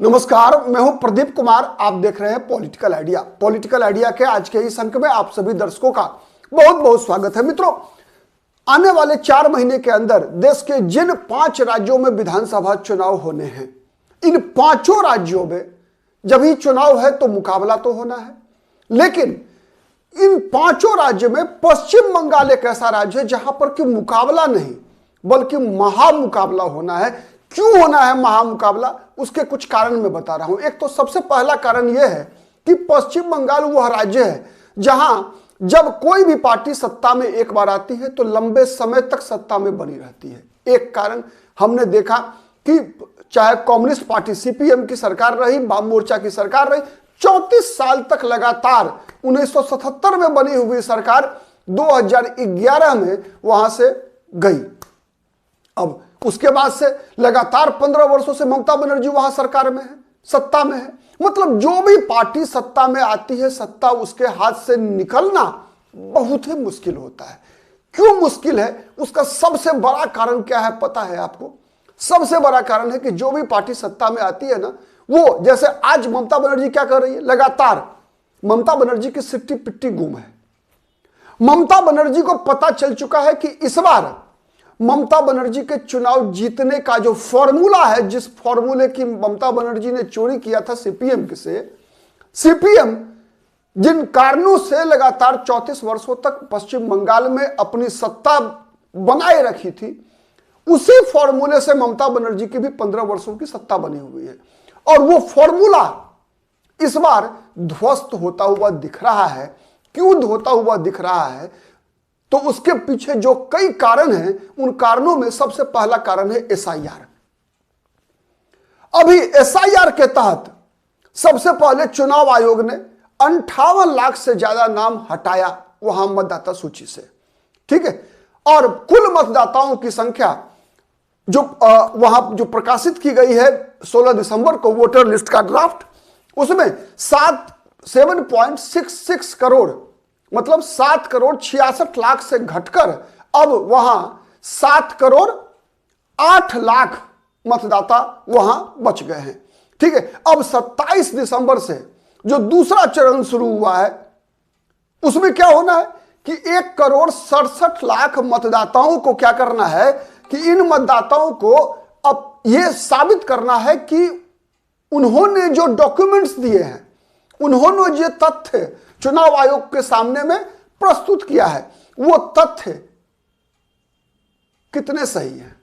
नमस्कार, मैं हूं प्रदीप कुमार। आप देख रहे हैं पॉलिटिकल आइडिया। पॉलिटिकल आइडिया के आज के इस अंक में आप सभी दर्शकों का बहुत बहुत स्वागत है। मित्रों, आने वाले 4 महीने के अंदर देश के जिन 5 राज्यों में विधानसभा चुनाव होने हैं, इन 5 राज्यों में जब ही चुनाव है तो मुकाबला तो होना है, लेकिन इन 5 राज्यों में पश्चिम बंगाल एक ऐसा राज्य है जहां पर कि मुकाबला नहीं बल्कि महामुकाबला होना है। क्यों होना है महामुकाबला, उसके कुछ कारण मैं बता रहा हूं। एक तो सबसे पहला कारण यह है कि पश्चिम बंगाल वह राज्य है जहां जब कोई भी पार्टी सत्ता में एक बार आती है तो लंबे समय तक सत्ता में बनी रहती है। एक कारण हमने देखा कि चाहे कम्युनिस्ट पार्टी सीपीएम की सरकार रही, वाम मोर्चा की सरकार रही, 34 साल तक लगातार 1977 में बनी हुई सरकार 2011 में वहां से गई। अब उसके बाद से लगातार 15 वर्षों से ममता बनर्जी वहां सरकार में है, सत्ता में है। मतलब जो भी पार्टी सत्ता में आती है, सत्ता उसके हाथ से निकलना बहुत ही मुश्किल होता है। क्यों मुश्किल है, उसका सबसे बड़ा कारण क्या है पता है आपको? सबसे बड़ा कारण है कि जो भी पार्टी सत्ता में आती है ना, वो जैसे आज ममता बनर्जी क्या कर रही है, लगातार ममता बनर्जी की सिट्टी पिट्टी गुम है। ममता बनर्जी को पता चल चुका है कि इस बार ममता बनर्जी के चुनाव जीतने का जो फॉर्मूला है, जिस फॉर्मूले की ममता बनर्जी ने चोरी किया था सीपीएम से, सीपीएम जिन कारणों से लगातार 34 वर्षों तक पश्चिम बंगाल में अपनी सत्ता बनाए रखी थी, उसी फॉर्मूले से ममता बनर्जी की भी 15 वर्षों की सत्ता बनी हुई है। और वो फॉर्मूला इस बार ध्वस्त होता हुआ दिख रहा है। क्यों होता हुआ दिख रहा है? तो उसके पीछे जो कई कारण हैं, उन कारणों में सबसे पहला कारण है एसआईआर। अभी एसआईआर के तहत सबसे पहले चुनाव आयोग ने 58 लाख से ज्यादा नाम हटाया वहां मतदाता सूची से, ठीक है। और कुल मतदाताओं की संख्या जो वहां जो प्रकाशित की गई है 16 दिसंबर को वोटर लिस्ट का ड्राफ्ट, उसमें 7.66 करोड़ मतलब 7 करोड़ 66 लाख से घटकर अब वहां 7 करोड़ 8 लाख मतदाता वहां बच गए हैं, ठीक है। अब 27 दिसंबर से जो दूसरा चरण शुरू हुआ है, उसमें क्या होना है कि 1 करोड़ 67 लाख मतदाताओं को क्या करना है कि इन मतदाताओं को अब यह साबित करना है कि उन्होंने जो डॉक्यूमेंट्स दिए हैं, उन्होंने जो तथ्य चुनाव आयोग के सामने में प्रस्तुत किया है, वो तथ्य कितने सही हैं।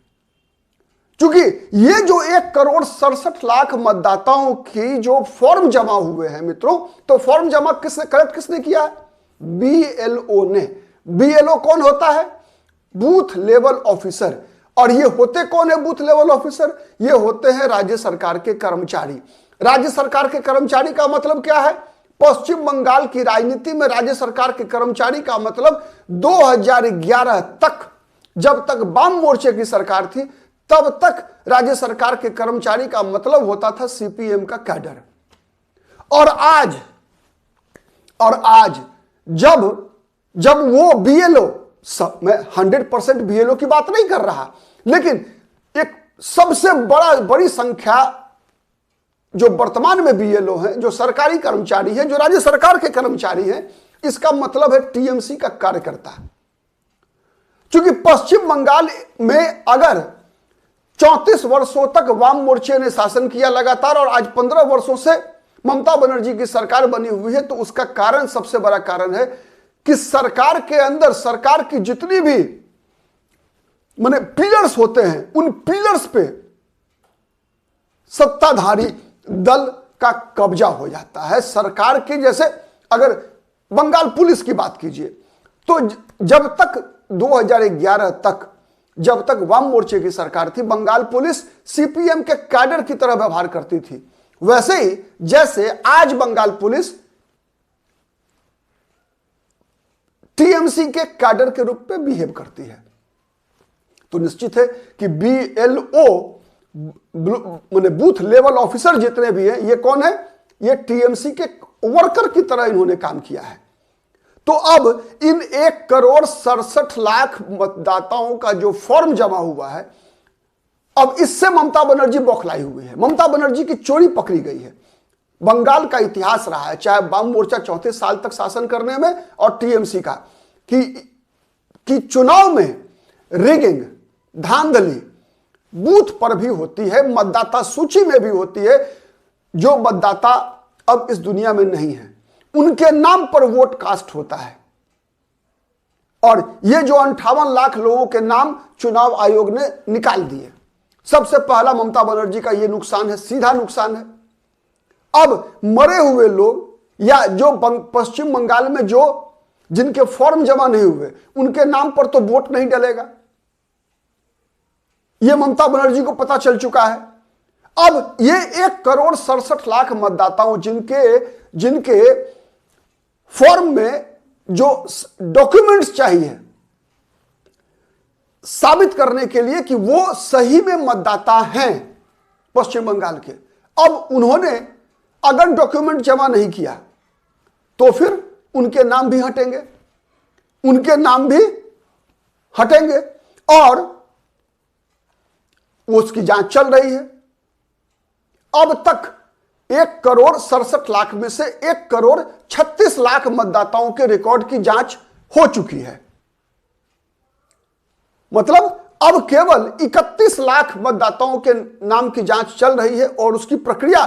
क्योंकि ये जो 1 करोड़ 67 लाख मतदाताओं की जो फॉर्म जमा हुए हैं मित्रों, तो फॉर्म जमा कलेक्ट किसने किया है? बीएलओ ने। बीएलओ कौन होता है? Booth level officer. और ये होते कौन है बूथ लेवल ऑफिसर? ये होते हैं राज्य सरकार के कर्मचारी। राज्य सरकार के कर्मचारी का मतलब क्या है? पश्चिम बंगाल की राजनीति में राज्य सरकार के कर्मचारी का मतलब 2011 तक, जब तक वाम मोर्चे की सरकार थी, तब तक राज्य सरकार के कर्मचारी का मतलब होता था सीपीएम का कैडर। और आज जब वो बीएलओ, मैं 100% बीएलओ की बात नहीं कर रहा, लेकिन एक सबसे बड़ी संख्या जो वर्तमान में बीएलओ हैं, जो सरकारी कर्मचारी हैं, जो राज्य सरकार के कर्मचारी हैं, इसका मतलब है टीएमसी का कार्यकर्ता। क्योंकि पश्चिम बंगाल में अगर 34 वर्षों तक वाम मोर्चे ने शासन किया लगातार और आज 15 वर्षों से ममता बनर्जी की सरकार बनी हुई है, तो उसका कारण, सबसे बड़ा कारण है कि सरकार के अंदर सरकार की जितनी भी माने पिलर्स होते हैं, उन पिलर्स पे सत्ताधारी दल का कब्जा हो जाता है सरकार की। जैसे अगर बंगाल पुलिस की बात कीजिए, तो जब तक 2011 तक, जब तक वाम मोर्चे की सरकार थी, बंगाल पुलिस सीपीएम के कैडर की तरह व्यवहार करती थी। वैसे ही जैसे आज बंगाल पुलिस टीएमसी के कैडर के रूप में बिहेव करती है, तो निश्चित है कि बीएलओ माने बूथ लेवल ऑफिसर जितने भी हैं, ये कौन है? ये टीएमसी के वर्कर की तरह इन्होंने काम किया है। तो अब इन 1 करोड़ 67 लाख मतदाताओं का जो फॉर्म जमा हुआ है, अब इससे ममता बनर्जी बौखलाई हुई है। ममता बनर्जी की चोरी पकड़ी गई है। बंगाल का इतिहास रहा है, चाहे वाम मोर्चा 34 साल तक शासन करने में और टीएमसी का, कि चुनाव में रिगिंग, धांधली बूथ पर भी होती है, मतदाता सूची में भी होती है। जो मतदाता अब इस दुनिया में नहीं है, उनके नाम पर वोट कास्ट होता है। और ये जो 58 लाख लोगों के नाम चुनाव आयोग ने निकाल दिए, सबसे पहला ममता बनर्जी का ये नुकसान है, सीधा नुकसान है। अब मरे हुए लोग या जो पश्चिम बंगाल में जो जिनके फॉर्म जमा नहीं हुए, उनके नाम पर तो वोट नहीं डलेगा। यह ममता बनर्जी को पता चल चुका है। अब ये 1,67,00,000 मतदाताओं जिनके फॉर्म में जो डॉक्यूमेंट्स चाहिए साबित करने के लिए कि वो सही में मतदाता हैं पश्चिम बंगाल के, अब उन्होंने अगर डॉक्यूमेंट जमा नहीं किया तो फिर उनके नाम भी हटेंगे, और उसकी जांच चल रही है। अब तक 1,67,00,000 में से 1,36,00,000 मतदाताओं के रिकॉर्ड की जांच हो चुकी है। मतलब अब केवल 31 लाख मतदाताओं के नाम की जांच चल रही है और उसकी प्रक्रिया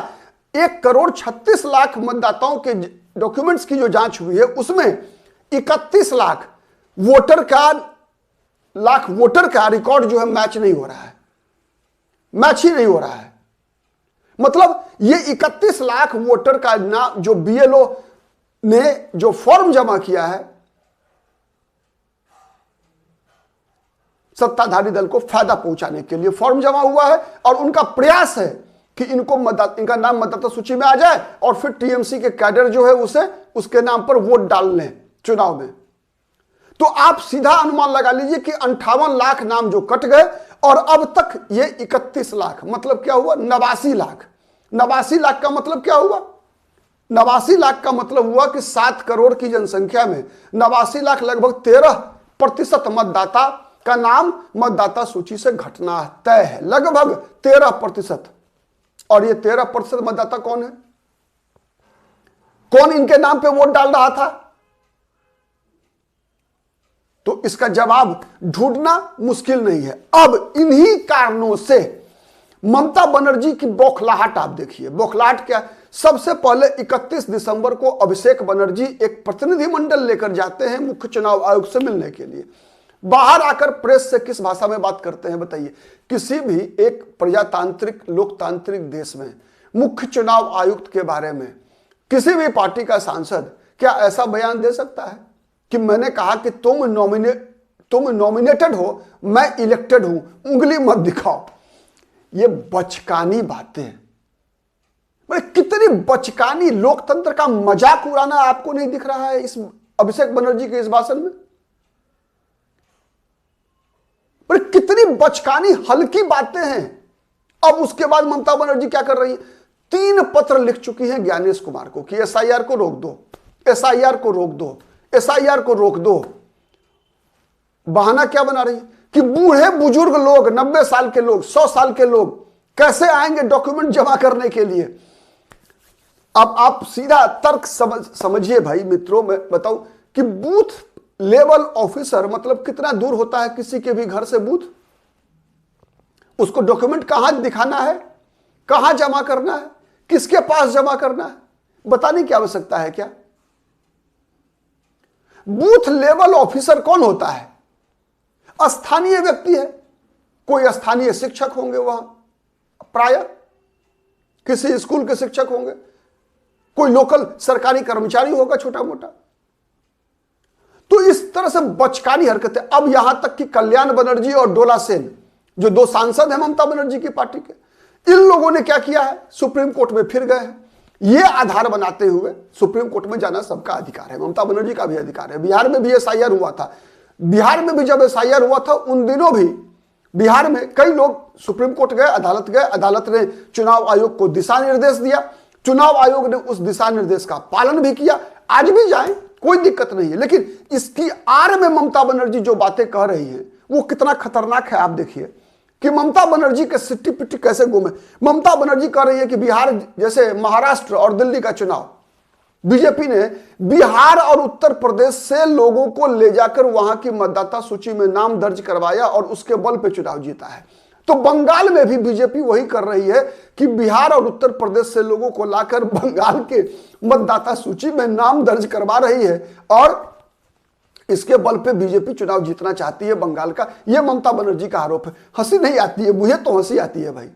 1,36,00,000 मतदाताओं के डॉक्यूमेंट्स की जो जांच हुई है उसमें 31 लाख वोटर का रिकॉर्ड जो है मैच ही नहीं हो रहा है। मतलब ये 31 लाख वोटर का नाम जो बीएलओ ने जो फॉर्म जमा किया है, सत्ताधारी दल को फायदा पहुंचाने के लिए फॉर्म जमा हुआ है और उनका प्रयास है कि इनका नाम मतदाता सूची में आ जाए और फिर टीएमसी के कैडर जो है उसके नाम पर वोट डाल लें चुनाव में। तो आप सीधा अनुमान लगा लीजिए कि 58 लाख नाम जो कट गए और अब तक ये 31 लाख, मतलब क्या हुआ, 89 लाख। 89 लाख का मतलब क्या हुआ? 89 लाख का मतलब हुआ कि 7 करोड़ की जनसंख्या में 89 लाख, लगभग 13% मतदाता का नाम मतदाता सूची से घटना तय है, लगभग 13%। और ये 13% मतदाता कौन है? कौन इनके नाम पे वोट डाल रहा था? तो इसका जवाब ढूंढना मुश्किल नहीं है। अब इन्हीं कारणों से ममता बनर्जी की बौखलाहट आप देखिए। बौखलाहट क्या? सबसे पहले 31 दिसंबर को अभिषेक बनर्जी एक प्रतिनिधिमंडल लेकर जाते हैं मुख्य चुनाव आयोग से मिलने के लिए। बाहर आकर प्रेस से किस भाषा में बात करते हैं बताइए? किसी भी एक प्रजातांत्रिक लोकतांत्रिक देश में मुख्य चुनाव आयुक्त के बारे में किसी भी पार्टी का सांसद क्या ऐसा बयान दे सकता है कि मैंने कहा कि तुम नॉमिनेटेड हो, मैं इलेक्टेड हूं, उंगली मत दिखाओ? ये बचकानी बातें, कितनी बचकानी, लोकतंत्र का मजाक उड़ाना आपको नहीं दिख रहा है इस अभिषेक बनर्जी के इस भाषण में? पर कितनी बचकानी हल्की बातें हैं। अब उसके बाद ममता बनर्जी क्या कर रही है? 3 पत्र लिख चुकी हैं ज्ञानेश कुमार को कि एसआईआर को रोक दो, एसआईआर को रोक दो, एसआईआर को रोक दो। बहाना क्या बना रही है कि बूढ़े बुजुर्ग लोग, 90 साल के लोग, 100 साल के लोग कैसे आएंगे डॉक्यूमेंट जमा करने के लिए? अब आप सीधा तर्क समझिए भाई मित्रों। मैं बताऊं कि बूथ लेवल ऑफिसर मतलब कितना दूर होता है किसी के भी घर से बूथ? उसको डॉक्यूमेंट कहां दिखाना है, कहां जमा करना है, किसके पास जमा करना है, बताने की आवश्यकता है क्या? बूथ लेवल ऑफिसर कौन होता है? स्थानीय व्यक्ति है, कोई स्थानीय शिक्षक होंगे वहां, प्राय किसी स्कूल के शिक्षक होंगे, कोई लोकल सरकारी कर्मचारी होगा छोटा मोटा। तो इस तरह से बचकानी हरकतें। अब यहां तक कि कल्याण बनर्जी और डोला सेन जो 2 सांसद हैं ममता बनर्जी की पार्टी के, इन लोगों ने क्या किया है? सुप्रीम कोर्ट में फिर गए हैं। ये आधार बनाते हुए, सुप्रीम कोर्ट में जाना सबका अधिकार है, ममता बनर्जी का भी अधिकार है। बिहार में भी एसआईआर हुआ था, बिहार में भी जब एसआईआर हुआ था उन दिनों भी बिहार में कई लोग सुप्रीम कोर्ट गए, अदालत ने चुनाव आयोग को दिशा निर्देश दिया, चुनाव आयोग ने उस दिशा निर्देश का पालन भी किया। आज भी जाए, कोई दिक्कत नहीं है। लेकिन इसकी आड़ में ममता बनर्जी जो बातें कह रही है वो कितना खतरनाक है आप देखिए। कि ममता बनर्जी के सिट्टी पिट्टी कैसे गुम है। ममता बनर्जी कह रही है कि बिहार जैसे महाराष्ट्र और दिल्ली का चुनाव, बीजेपी ने बिहार और उत्तर प्रदेश से लोगों को ले जाकर वहां की मतदाता सूची में नाम दर्ज करवाया और उसके बल पे चुनाव जीता है। तो बंगाल में भी बीजेपी वही कर रही है कि बिहार और उत्तर प्रदेश से लोगों को लाकर बंगाल के मतदाता सूची में नाम दर्ज करवा रही है और इसके बल पे बीजेपी चुनाव जीतना चाहती है बंगाल का। यह ममता बनर्जी का आरोप है। हंसी नहीं आती है, मुझे तो हंसी आती है भाई।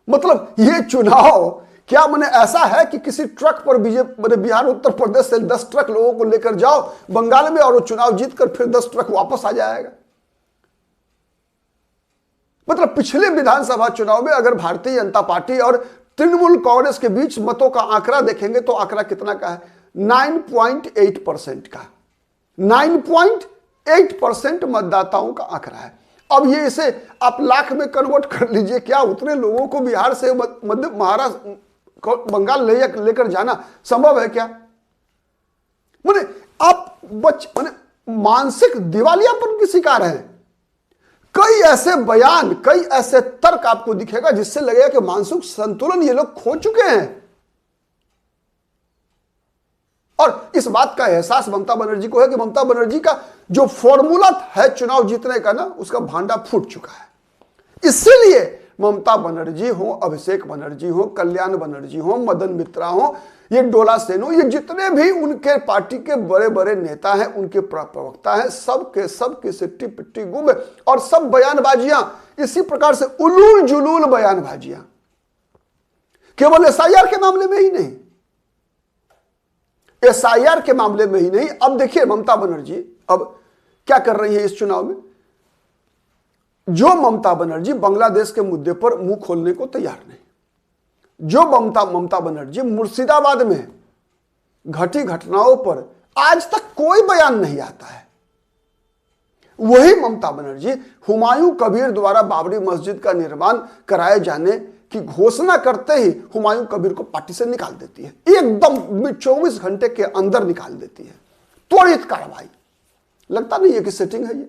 मतलब ये चुनाव क्या मैंने ऐसा है कि किसी ट्रक पर बीजेपी बिहार उत्तर प्रदेश से 10 ट्रक लोगों को लेकर जाओ बंगाल में और वो चुनाव जीतकर फिर 10 ट्रक वापस आ जाएगा। मतलब पिछले विधानसभा चुनाव में अगर भारतीय जनता पार्टी और तृणमूल कांग्रेस के बीच मतों का आंकड़ा देखेंगे तो आंकड़ा कितना का है? 9.8% का। 9.8% मतदाताओं का आंकड़ा है। अब ये इसे आप लाख में कन्वर्ट कर लीजिए, क्या उतने लोगों को बिहार से मध्य महाराष्ट्र बंगाल लेकर जाना संभव है क्या? माने आप माने मानसिक दिवालियापन की शिकार हैं। कई ऐसे बयान, कई ऐसे तर्क आपको दिखेगा जिससे लगेगा कि मानसिक संतुलन ये लोग खो चुके हैं। और इस बात का एहसास ममता बनर्जी को है कि ममता बनर्जी का जो फॉर्मूला है चुनाव जीतने का ना, उसका भांडा फूट चुका है। इसीलिए ममता बनर्जी हो, अभिषेक बनर्जी हो, कल्याण बनर्जी हो, मदन मित्रा हो, ये डोला सेन हो, ये जितने भी उनके पार्टी के बड़े बड़े नेता हैं, उनके प्रवक्ता हैं, सब के सिट्टी पिट्टी गुम है। और सब बयानबाजियां इसी प्रकार से उलूल जुलूल बयानबाजियां, केवल एसआईआर के मामले में ही नहीं, एसआईआर के मामले में ही नहीं। अब देखिए ममता बनर्जी अब क्या कर रही है इस चुनाव में। जो ममता बनर्जी बांग्लादेश के मुद्दे पर मुंह खोलने को तैयार नहीं, जो ममता बनर्जी मुर्शिदाबाद में घटी घटनाओं पर आज तक कोई बयान नहीं आता है, वही ममता बनर्जी हुमायूं कबीर द्वारा बाबरी मस्जिद का निर्माण कराए जाने की घोषणा करते ही हुमायूं कबीर को पार्टी से निकाल देती है। एकदम 24 घंटे के अंदर निकाल देती है, त्वरित कार्रवाई। लगता नहीं है कि सेटिंग है ये।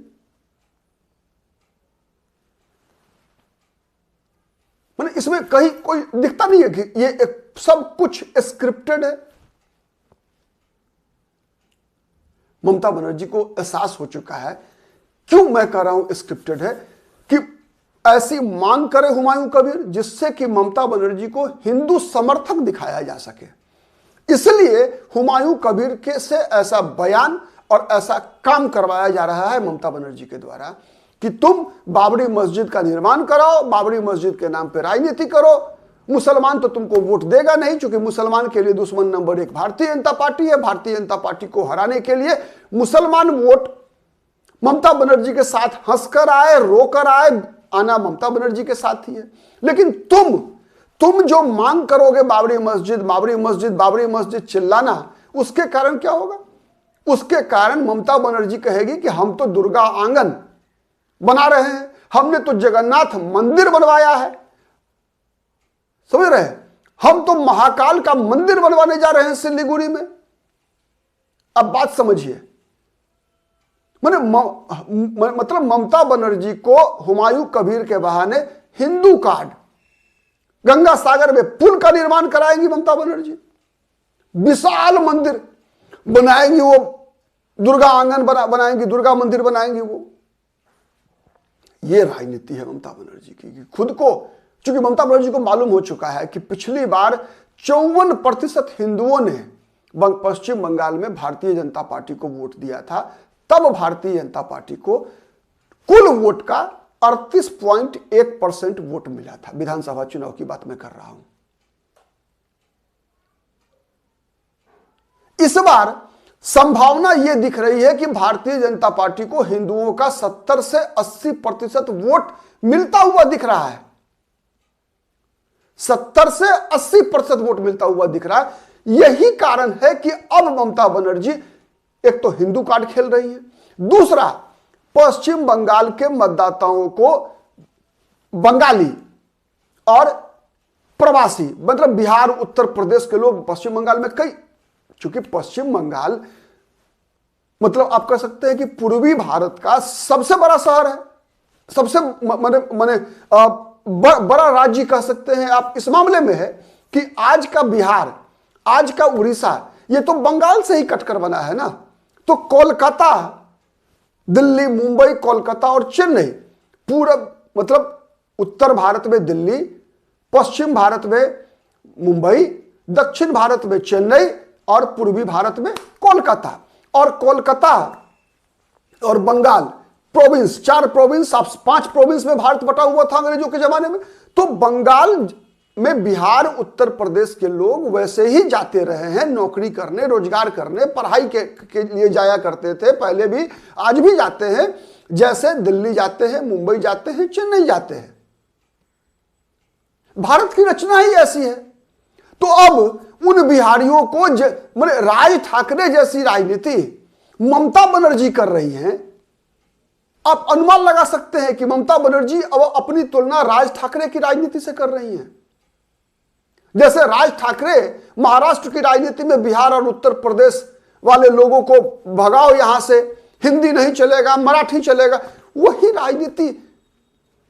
मैंने इसमें कहीं कोई दिखता नहीं है कि ये एक सब कुछ स्क्रिप्टेड है। ममता बनर्जी को एहसास हो चुका है, क्यों मैं कह रहा हूं स्क्रिप्टेड है, कि ऐसी मांग करे हुमायूं कबीर जिससे कि ममता बनर्जी को हिंदू समर्थक दिखाया जा सके। इसलिए हुमायूं कबीर के से ऐसा बयान और ऐसा काम करवाया जा रहा है ममता बनर्जी के द्वारा कि तुम बाबरी मस्जिद का निर्माण कराओ, बाबरी मस्जिद के नाम पे राजनीति करो, मुसलमान तो तुमको वोट देगा नहीं, क्योंकि मुसलमान के लिए दुश्मन नंबर 1 भारतीय जनता पार्टी है। भारतीय जनता पार्टी को हराने के लिए मुसलमान वोट ममता बनर्जी के साथ हंसकर आए, रोकर आए, आना ममता बनर्जी के साथ ही है। लेकिन तुम जो मांग करोगे बाबरी मस्जिद चिल्लाना, उसके कारण क्या होगा? उसके कारण ममता बनर्जी कहेगी कि हम तो दुर्गा आंगन बना रहे हैं, हमने तो जगन्नाथ मंदिर बनवाया है, समझ रहे हैं, हम तो महाकाल का मंदिर बनवाने जा रहे हैं सिल्लीगुड़ी में। अब बात समझिए, मतलब ममता बनर्जी को हुमायूं कबीर के बहाने हिंदू कार्ड, गंगा सागर में पुल का निर्माण कराएंगी ममता बनर्जी, विशाल मंदिर बनाएंगी, वो दुर्गा आंगन बनाएंगी, दुर्गा मंदिर बनाएंगी। वो ये राजनीति है ममता बनर्जी की। खुद को, चूंकि ममता बनर्जी को मालूम हो चुका है कि पिछली बार 54% हिंदुओं ने पश्चिम बंगाल में भारतीय जनता पार्टी को वोट दिया था, तब भारतीय जनता पार्टी को कुल वोट का 38.1% वोट मिला था। विधानसभा चुनाव की बात मैं कर रहा हूं। इस बार संभावना यह दिख रही है कि भारतीय जनता पार्टी को हिंदुओं का 70 से 80% वोट मिलता हुआ दिख रहा है। 70 से 80% वोट मिलता हुआ दिख रहा है। यही कारण है कि अब ममता बनर्जी एक तो हिंदू कार्ड खेल रही है, दूसरा पश्चिम बंगाल के मतदाताओं को बंगाली और प्रवासी, मतलब बिहार उत्तर प्रदेश के लोग पश्चिम बंगाल में कई, चूंकि पश्चिम बंगाल मतलब आप कह सकते हैं कि पूर्वी भारत का सबसे बड़ा शहर है, सबसे बड़ा राज्य कह सकते हैं आप इस मामले में है कि आज का बिहार, आज का उड़ीसा, ये तो बंगाल से ही कटकर बना है ना। तो कोलकाता, दिल्ली, मुंबई, कोलकाता और चेन्नई, पूरा मतलब उत्तर भारत में दिल्ली, पश्चिम भारत में मुंबई, दक्षिण भारत में चेन्नई और पूर्वी भारत में कोलकाता। और कोलकाता और बंगाल प्रोविंस, 4 प्रोविंस, आप 5 प्रोविंस में भारत बटा हुआ था अंग्रेजों के जमाने में। तो बंगाल में बिहार, उत्तर प्रदेश के लोग वैसे ही जाते रहे हैं नौकरी करने, रोजगार करने, पढ़ाई के लिए जाया करते थे पहले भी, आज भी जाते हैं, जैसे दिल्ली जाते हैं, मुंबई जाते हैं, चेन्नई जाते हैं। भारत की रचना ही ऐसी है। तो अब उन बिहारियों को राज ठाकरे जैसी राजनीति ममता बनर्जी कर रही हैं। आप अनुमान लगा सकते हैं कि ममता बनर्जी अब अपनी तुलना राज ठाकरे की राजनीति से कर रही हैं। जैसे राज ठाकरे महाराष्ट्र की राजनीति में बिहार और उत्तर प्रदेश वाले लोगों को भगाओ यहां से, हिंदी नहीं चलेगा, मराठी चलेगा, वही राजनीति।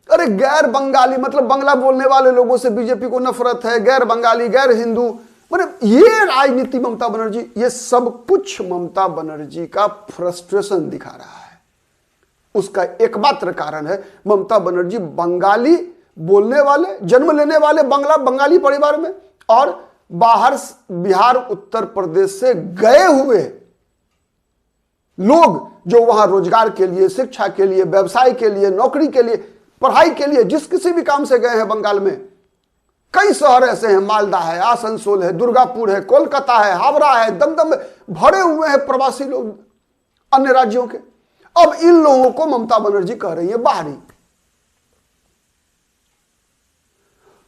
अरे गैर बंगाली, मतलब बांग्ला बोलने वाले लोगों से बीजेपी को नफरत है, गैर बंगाली, गैर हिंदू, मतलब ये राजनीति ममता बनर्जी, ये सब कुछ ममता बनर्जी का फ्रस्ट्रेशन दिखा रहा है। उसका एकमात्र कारण है ममता बनर्जी बंगाली बोलने वाले, जन्म लेने वाले बंगाली परिवार में, और बाहर बिहार, उत्तर प्रदेश से गए हुए लोग जो वहां रोजगार के लिए, शिक्षा के लिए, व्यवसाय के लिए, नौकरी के लिए, पढ़ाई के लिए, जिस किसी भी काम से गए हैं बंगाल में, कई शहर ऐसे हैं, मालदा है, आसनसोल है, दुर्गापुर है, कोलकाता है, हावड़ा है, दमदम में भरे हुए हैं प्रवासी लोग अन्य राज्यों के। अब इन लोगों को ममता बनर्जी कह रही है बाहरी।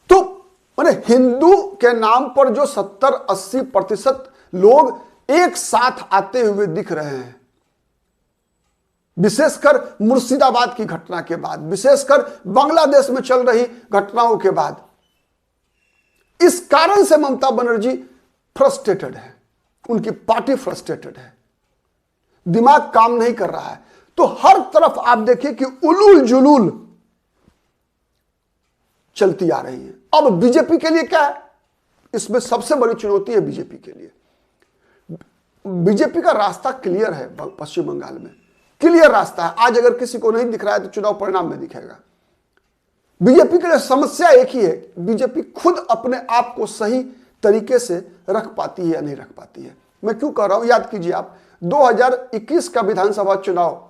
तो माने हिंदू के नाम पर जो 70-80% लोग एक साथ आते हुए दिख रहे हैं, विशेषकर मुर्शिदाबाद की घटना के बाद, विशेषकर बांग्लादेश में चल रही घटनाओं के बाद, इस कारण से ममता बनर्जी फ्रस्ट्रेटेड है, उनकी पार्टी फ्रस्ट्रेटेड है, दिमाग काम नहीं कर रहा है। तो हर तरफ आप देखिए कि उलूल जुलूल चलती आ रही है। अब बीजेपी के लिए क्या है, इसमें सबसे बड़ी चुनौती है बीजेपी के लिए। बीजेपी का रास्ता क्लियर है, पश्चिम बंगाल में क्लियर रास्ता है। आज अगर किसी को नहीं दिख रहा है तो चुनाव परिणाम में दिखेगा। बीजेपी के लिए समस्या एक ही है, बीजेपी खुद अपने आप को सही तरीके से रख पाती है या नहीं रख पाती है। मैं क्यों कह रहा हूं, याद कीजिए आप 2021 का विधानसभा चुनाव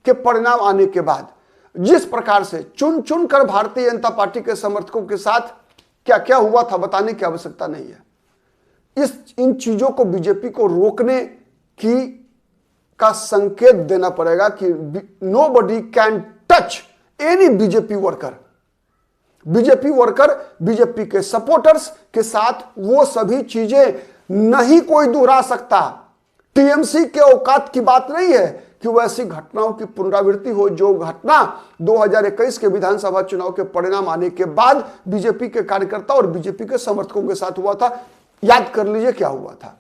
के परिणाम आने के बाद जिस प्रकार से चुन चुन कर भारतीय जनता पार्टी के समर्थकों के साथ क्या क्या हुआ था बताने की आवश्यकता नहीं है। इन चीजों को बीजेपी को रोकने की का संकेत देना पड़ेगा कि nobody can touch any BJP worker. BJP worker, BJP के सपोर्टर्स के साथ वो सभी चीजें नहीं कोई दोहरा सकता। टीएमसी के औकात की बात नहीं है कि वैसी घटनाओं की पुनरावृत्ति हो जो घटना 2021 के विधानसभा चुनाव के परिणाम आने के बाद बीजेपी के कार्यकर्ता और बीजेपी के समर्थकों के साथ हुआ था। याद कर लीजिए क्या हुआ था।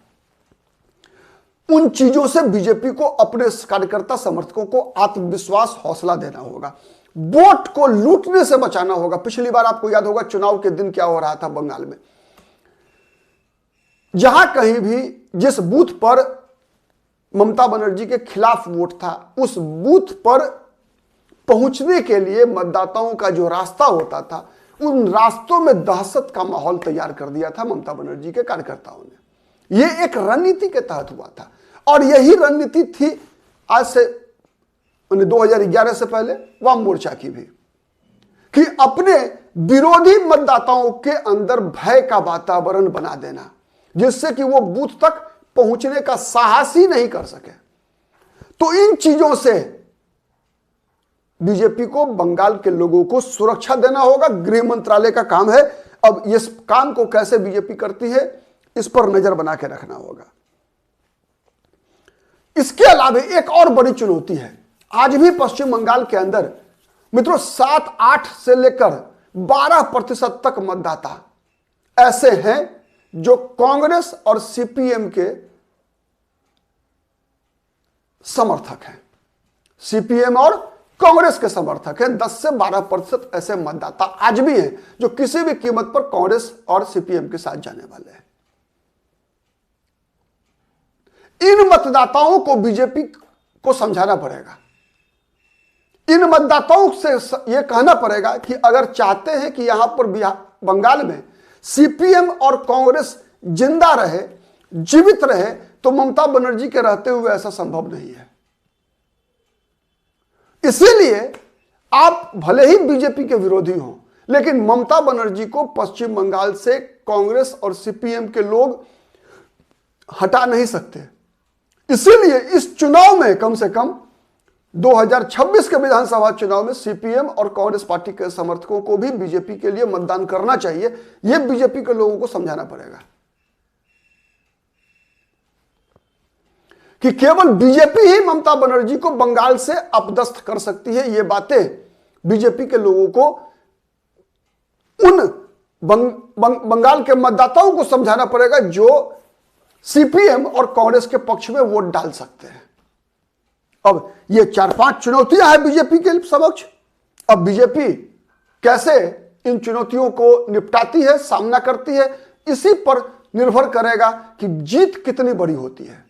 उन चीजों से बीजेपी को अपने कार्यकर्ता समर्थकों को आत्मविश्वास, हौसला देना होगा, वोट को लूटने से बचाना होगा। पिछली बार आपको याद होगा चुनाव के दिन क्या हो रहा था बंगाल में, जहां कहीं भी जिस बूथ पर ममता बनर्जी के खिलाफ वोट था, उस बूथ पर पहुंचने के लिए मतदाताओं का जो रास्ता होता था, उन रास्तों में दहशत का माहौल तैयार कर दिया था ममता बनर्जी के कार्यकर्ताओं ने। यह एक रणनीति के तहत हुआ था और यही रणनीति थी आज से 2011 से पहले वाम मोर्चा की भी, कि अपने विरोधी मतदाताओं के अंदर भय का वातावरण बना देना, जिससे कि वो बूथ तक पहुंचने का साहस ही नहीं कर सके। तो इन चीजों से बीजेपी को बंगाल के लोगों को सुरक्षा देना होगा। गृह मंत्रालय का काम है। अब इस काम को कैसे बीजेपी करती है, इस पर नजर बना के रखना होगा। इसके अलावा एक और बड़ी चुनौती है। आज भी पश्चिम बंगाल के अंदर मित्रों 7-8 से लेकर 12% तक मतदाता ऐसे हैं जो कांग्रेस और सीपीएम के समर्थक हैं। सीपीएम और कांग्रेस के समर्थक हैं। 10 से 12% ऐसे मतदाता आज भी हैं जो किसी भी कीमत पर कांग्रेस और सीपीएम के साथ जाने वाले हैं। इन मतदाताओं को बीजेपी को समझाना पड़ेगा। इन मतदाताओं से यह कहना पड़ेगा कि अगर चाहते हैं कि यहां पर बंगाल में सीपीएम और कांग्रेस जिंदा रहे, जीवित रहे, तो ममता बनर्जी के रहते हुए ऐसा संभव नहीं है। इसीलिए आप भले ही बीजेपी के विरोधी हो, लेकिन ममता बनर्जी को पश्चिम बंगाल से कांग्रेस और सीपीएम के लोग हटा नहीं सकते। इसीलिए इस चुनाव में कम से कम 2026 के विधानसभा चुनाव में सीपीएम और कांग्रेस पार्टी के समर्थकों को भी बीजेपी के लिए मतदान करना चाहिए। यह बीजेपी के लोगों को समझाना पड़ेगा कि केवल बीजेपी ही ममता बनर्जी को बंगाल से अपदस्थ कर सकती है। ये बातें बीजेपी के लोगों को उन बंगाल के मतदाताओं को समझाना पड़ेगा जो सीपीएम और कांग्रेस के पक्ष में वोट डाल सकते हैं। अब ये 4-5 चुनौतियां हैं बीजेपी के समक्ष। अब बीजेपी कैसे इन चुनौतियों को निपटाती है, सामना करती है, इसी पर निर्भर करेगा कि जीत कितनी बड़ी होती है।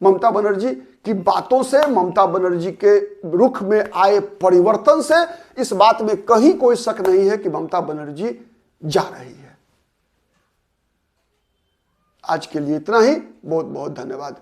ममता बनर्जी की बातों से, ममता बनर्जी के रुख में आए परिवर्तन से इस बात में कहीं कोई शक नहीं है कि ममता बनर्जी जा रही है। आज के लिए इतना ही। बहुत बहुत धन्यवाद।